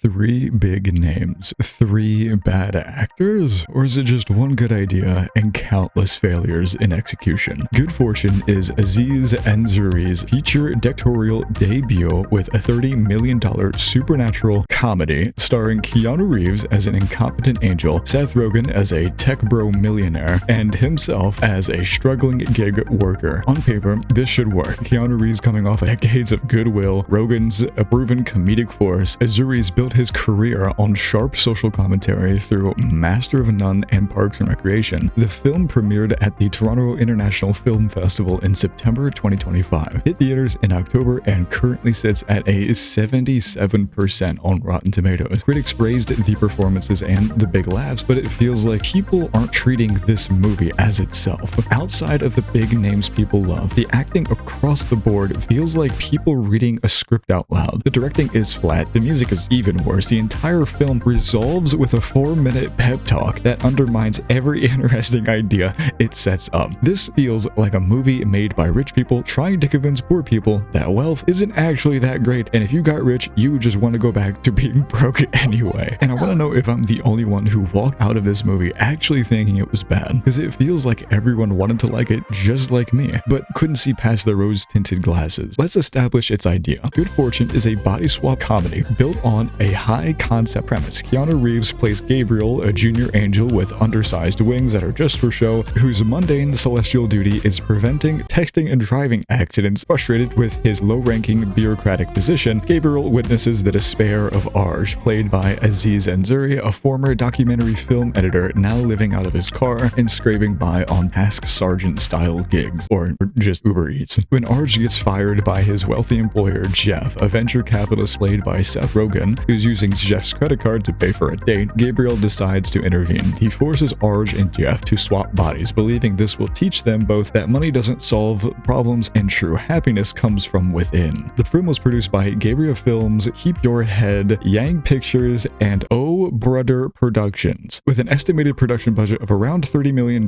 Three big names, three bad actors, or is it just one good idea and countless failures in execution? Good Fortune is Aziz Ansari's feature directorial debut with a $30 million supernatural comedy starring Keanu Reeves as an incompetent angel, Seth Rogen as a tech bro millionaire, and himself as a struggling gig worker. On paper, this should work. Keanu Reeves coming off decades of goodwill, Rogen's a proven comedic force, Ansari's built his career on sharp social commentary through Master of None and Parks and Recreation. The film premiered at the Toronto International Film Festival in September 2025, hit theaters in October, and currently sits at a 77% on Rotten Tomatoes. Critics praised the performances and the big laughs, but it feels like people aren't treating this movie as itself. Outside of the big names people love, the acting across the board feels like people reading a script out loud. The directing is flat, the music is even worse. The entire film resolves with a 4-minute pep talk that undermines every interesting idea it sets up. This feels like a movie made by rich people trying to convince poor people that wealth isn't actually that great, and if you got rich, you just want to go back to being broke anyway. And I want to know if I'm the only one who walked out of this movie actually thinking it was bad, because it feels like everyone wanted to like it just like me, but couldn't see past the rose-tinted glasses. Let's establish its idea. Good Fortune is a body swap comedy built on a high concept premise. Keanu Reeves plays Gabriel, a junior angel with undersized wings that are just for show, whose mundane celestial duty is preventing texting and driving accidents. Frustrated with his low-ranking bureaucratic position, Gabriel witnesses the despair of Arj, played by Aziz Ansari, a former documentary film editor now living out of his car and scraping by on task sergeant-style gigs, or just Uber Eats. When Arj gets fired by his wealthy employer Jeff, a venture capitalist played by Seth Rogen, who's using Jeff's credit card to pay for a date, Gabriel decides to intervene. He forces Arj and Jeff to swap bodies, believing this will teach them both that money doesn't solve problems and true happiness comes from within. The film was produced by Gabriel Films, Keep Your Head, Yang Pictures, and Oh Brother Productions. With an estimated production budget of around $30 million,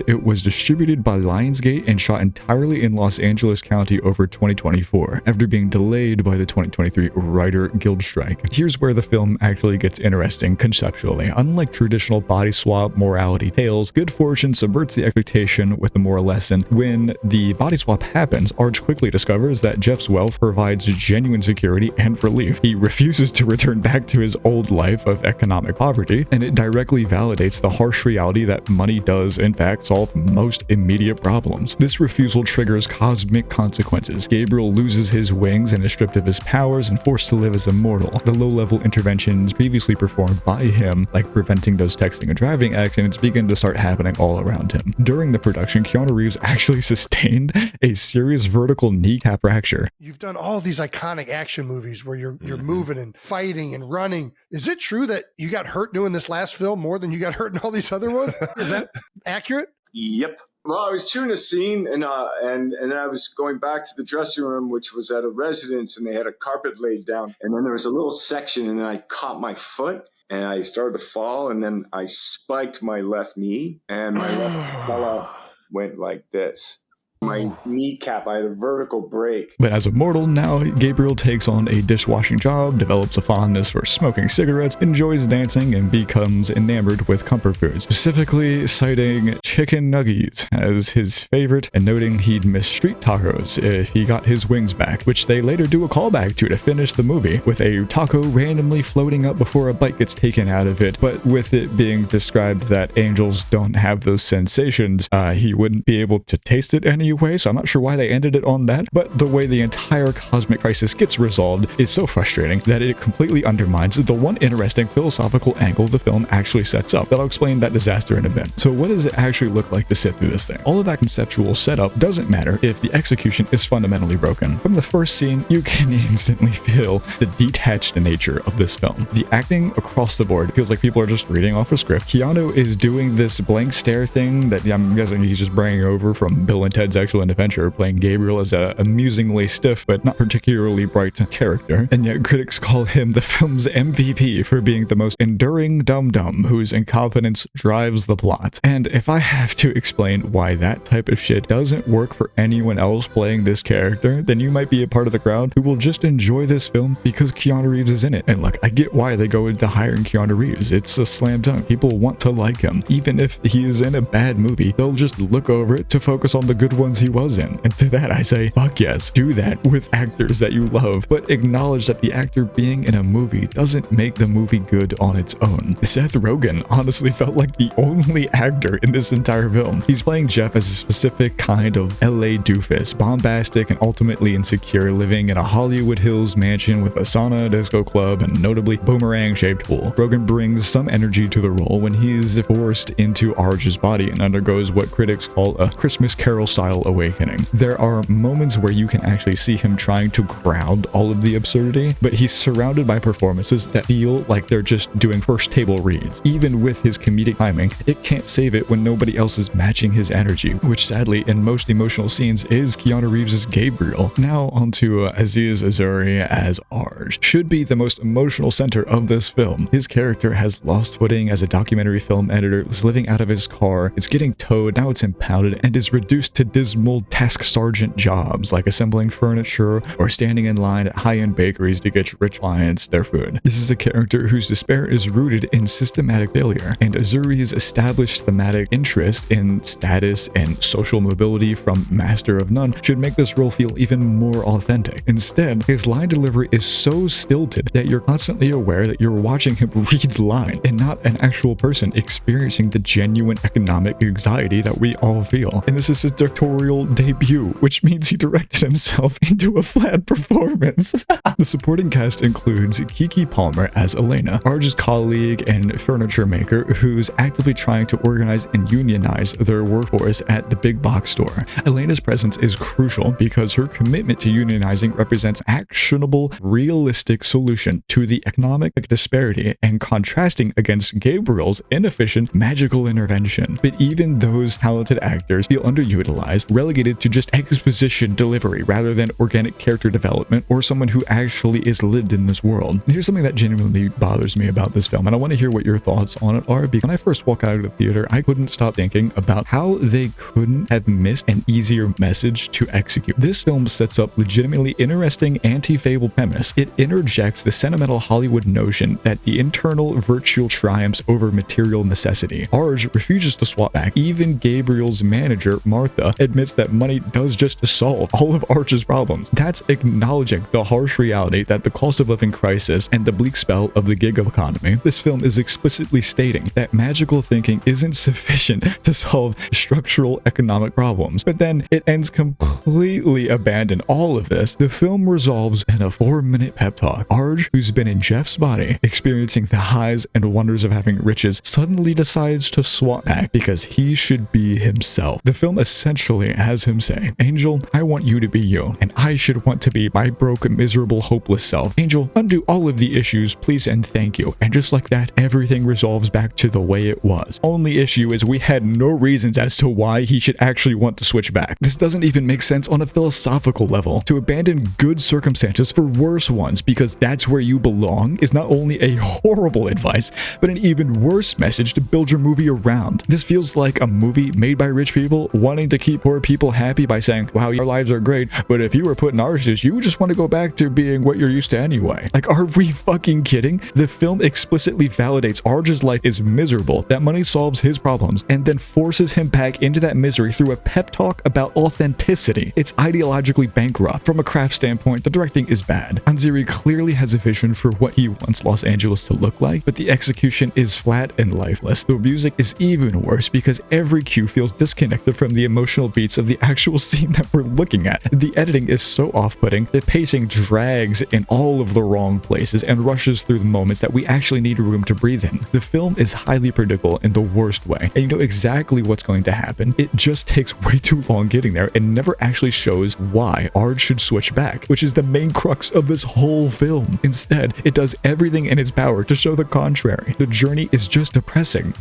it was distributed by Lionsgate and shot entirely in Los Angeles County over 2024, after being delayed by the 2023 Writer Guild strike. Here's where the film actually gets interesting conceptually. Unlike traditional body swap morality tales, Good Fortune subverts the expectation with the moral lesson. When the body swap happens, Arj quickly discovers that Jeff's wealth provides genuine security and relief. He refuses to return back to his old life of economic poverty, and it directly validates the harsh reality that money does in fact solve most immediate problems. This refusal triggers cosmic consequences. Gabriel loses his wings and is stripped of his powers and forced to live as a mortal. The low-level interventions previously performed by him, like preventing those texting and driving accidents, begin to start happening all around him. During the production, Keanu Reeves actually sustained a serious vertical kneecap fracture. You've done all these iconic action movies where you're moving and fighting and running. Is it true that you got hurt doing this last film more than you got hurt in all these other ones? Is that accurate? Yep. Well, I was shooting a scene and then I was going back to the dressing room, which was at a residence, and they had a carpet laid down. And then there was a little section, and then I caught my foot and I started to fall, and then I spiked my left knee, and my left fella went like this. My kneecap, I had a vertical break. But as a mortal, now Gabriel takes on a dishwashing job, develops a fondness for smoking cigarettes, enjoys dancing, and becomes enamored with comfort foods, specifically citing chicken nuggies as his favorite and noting he'd miss street tacos if he got his wings back, which they later do a callback to finish the movie, with a taco randomly floating up before a bite gets taken out of it, but with it being described that angels don't have those sensations, he wouldn't be able to taste it anyway, so I'm not sure why they ended it on that, but the way the entire cosmic crisis gets resolved is so frustrating that it completely undermines the one interesting philosophical angle the film actually sets up. That I'll explain that disaster in a bit. So what does it actually look like to sit through this thing? All of that conceptual setup doesn't matter if the execution is fundamentally broken. From the first scene, you can instantly feel the detached nature of this film. The acting across the board feels like people are just reading off a script. Keanu is doing this blank stare thing that I'm guessing he's just bringing over from Bill and Ted's Actual Adventure, playing Gabriel as a amusingly stiff but not particularly bright character, and yet critics call him the film's MVP for being the most enduring dum-dum whose incompetence drives the plot. And if I have to explain why that type of shit doesn't work for anyone else playing this character, then you might be a part of the crowd who will just enjoy this film because Keanu Reeves is in it. And look, I get why they go into hiring Keanu Reeves. It's a slam dunk. People want to like him. Even if he is in a bad movie, they'll just look over it to focus on the good ones he was in. And to that I say, fuck yes, do that with actors that you love, but acknowledge that the actor being in a movie doesn't make the movie good on its own. Seth Rogen honestly felt like the only actor in this entire film. He's playing Jeff as a specific kind of LA doofus, bombastic and ultimately insecure, living in a Hollywood Hills mansion with a sauna, disco club, and notably boomerang-shaped pool. Rogen brings some energy to the role when he's forced into Arj's body and undergoes what critics call a Christmas Carol-style awakening. There are moments where you can actually see him trying to ground all of the absurdity, but he's surrounded by performances that feel like they're just doing first table reads. Even with his comedic timing, it can't save it when nobody else is matching his energy, which sadly in most emotional scenes is Keanu Reeves' Gabriel. Now onto Aziz Ansari as Arj. Should be the most emotional center of this film. His character has lost footing as a documentary film editor, is living out of his car, it's getting towed, now it's impounded, and is reduced to dismal task sergeant jobs like assembling furniture or standing in line at high-end bakeries to get rich clients their food. This is a character whose despair is rooted in systematic failure, and Ansari's established thematic interest in status and social mobility from master of none should make this role feel even more authentic. Instead, his line delivery is so stilted that you're constantly aware that you're watching him read the line and not an actual person experiencing the genuine economic anxiety that we all feel. And this is his directorial debut, which means he directed himself into a flat performance. The supporting cast includes Keke Palmer as Elena, Arj's colleague and furniture maker who's actively trying to organize and unionize their workforce at the big box store. Elena's presence is crucial because her commitment to unionizing represents actionable, realistic solution to the economic disparity and contrasting against Gabriel's inefficient, magical intervention. But even those talented actors feel underutilized, relegated to just exposition delivery rather than organic character development or someone who actually is lived in this world. And here's something that genuinely bothers me about this film, and I want to hear what your thoughts on it are, because when I first walked out of the theater, I couldn't stop thinking about how they couldn't have missed an easier message to execute. This film sets up legitimately interesting anti-fable premise. It interjects the sentimental Hollywood notion that the internal virtue triumphs over material necessity. Arj refuses to swap back. Even Gabriel's manager, Martha, admits that money does just solve all of Arj's problems. That's acknowledging the harsh reality that the cost of living crisis and the bleak spell of the gig economy. This film is explicitly stating that magical thinking isn't sufficient to solve structural economic problems. But then it ends completely abandon all of this. The film resolves in a 4-minute pep talk. Arj, who's been in Jeff's body, experiencing the highs and wonders of having riches, suddenly decides to swap back because he should be himself. The film essentially has him say, "Angel, I want you to be you, and I should want to be my broke, miserable, hopeless self. Angel, undo all of the issues, please and thank you." And just like that, everything resolves back to the way it was. Only issue is we had no reasons as to why he should actually want to switch back. This doesn't even make sense on a philosophical level. To abandon good circumstances for worse ones because that's where you belong is not only a horrible advice, but an even worse message to build your movie around. This feels like a movie made by rich people wanting to keep poor people happy by saying, wow, your lives are great, but if you were put in our shoes, you would just want to go back to being what you're used to anyway. Like, are we fucking kidding? The film explicitly validates Arj's life is miserable, that money solves his problems, and then forces him back into that misery through a pep talk about authenticity. It's ideologically bankrupt. From a craft standpoint, the directing is bad. Ansari clearly has a vision for what he wants Los Angeles to look like, but the execution is flat and lifeless. The music is even worse because every cue feels disconnected from the emotional beats of the actual scene that we're looking at. The editing is so off-putting, the pacing drags in all of the wrong places and rushes through the moments that we actually need room to breathe in. The film is highly predictable in the worst way, and you know exactly what's going to happen. It just takes way too long getting there and never actually shows why Arj should switch back, which is the main crux of this whole film. Instead, it does everything in its power to show the contrary. The journey is just depressing.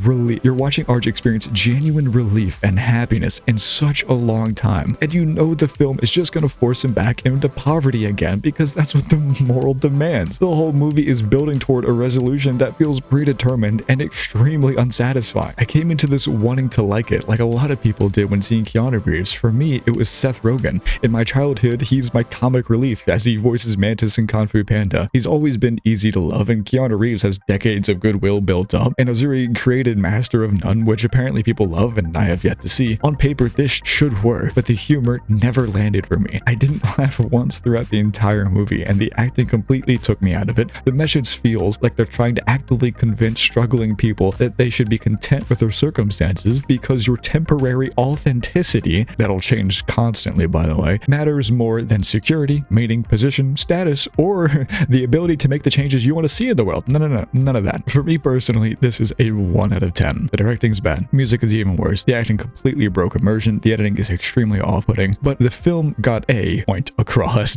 You're watching Arj experience genuine relief and happiness in such a long time, and you know the film is just gonna force him back into poverty again because that's what the moral demands. The whole movie is building toward a resolution that feels predetermined and extremely unsatisfying. I came into this wanting to like it, like a lot of people did when seeing Keanu Reeves. For me, it was Seth Rogen. In my childhood, he's my comic relief as he voices Mantis in Kung Fu Panda. He's always been easy to love, and Keanu Reeves has decades of goodwill built up, and Ansari created Master of None, which apparently people love and I have yet to see. On paper, this should work, but the humor never landed for me. I didn't laugh once throughout the entire movie, and the acting completely took me out of it. The message feels like they're trying to actively convince struggling people that they should be content with their circumstances because your temporary authenticity, that'll change constantly by the way, matters more than security, mating, position, status, or the ability to make the changes you want to see in the world. No, none of that. For me personally, this is a 1 out of 10. The directing's bad. Music is even worse. The acting completely broke immersion. The editing is extremely off-putting, but the film got a point across.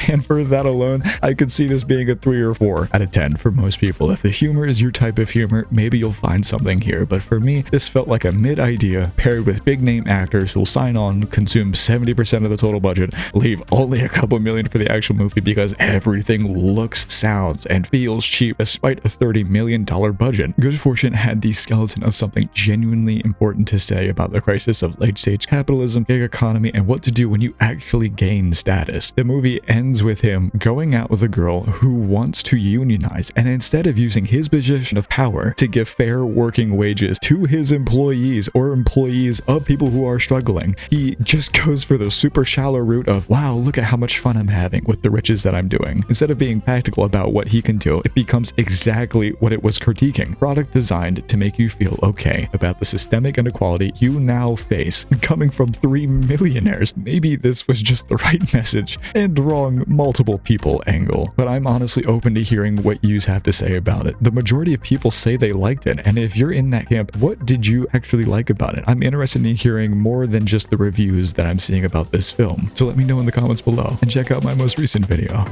And for that alone, I could see this being a 3 or 4 out of 10 for most people. If the humor is your type of humor, maybe you'll find something here, but for me, this felt like a mid-idea paired with big-name actors who'll sign on, consume 70% of the total budget, leave only a couple million for the actual movie because everything looks, sounds, and feels cheap despite a $30 million budget. Good Fortune had the skeleton of something genuinely important to say about the crisis of late-stage capitalism, gig economy, and what to do when you actually gain status. The movie ends with him going out with a girl who wants to unionize, and instead of using his position of power to give fair working wages to his employees or employees of people who are struggling, he just goes for the super shallow route of, wow, look at how much fun I'm having with the riches that I'm doing. Instead of being practical about what he can do, it becomes exactly what it was critiquing. Product designed to make you feel okay about the systemic inequality you now face coming from 3 millionaires. Maybe this was just the right message and wrong multiple people angle, but I'm honestly open to hearing what yous have to say about it. The majority of people say they liked it, and if you're in that camp, what did you actually like about it? I'm interested in hearing more than just the reviews that I'm seeing about this film, so let me know in the comments below and check out my most recent video.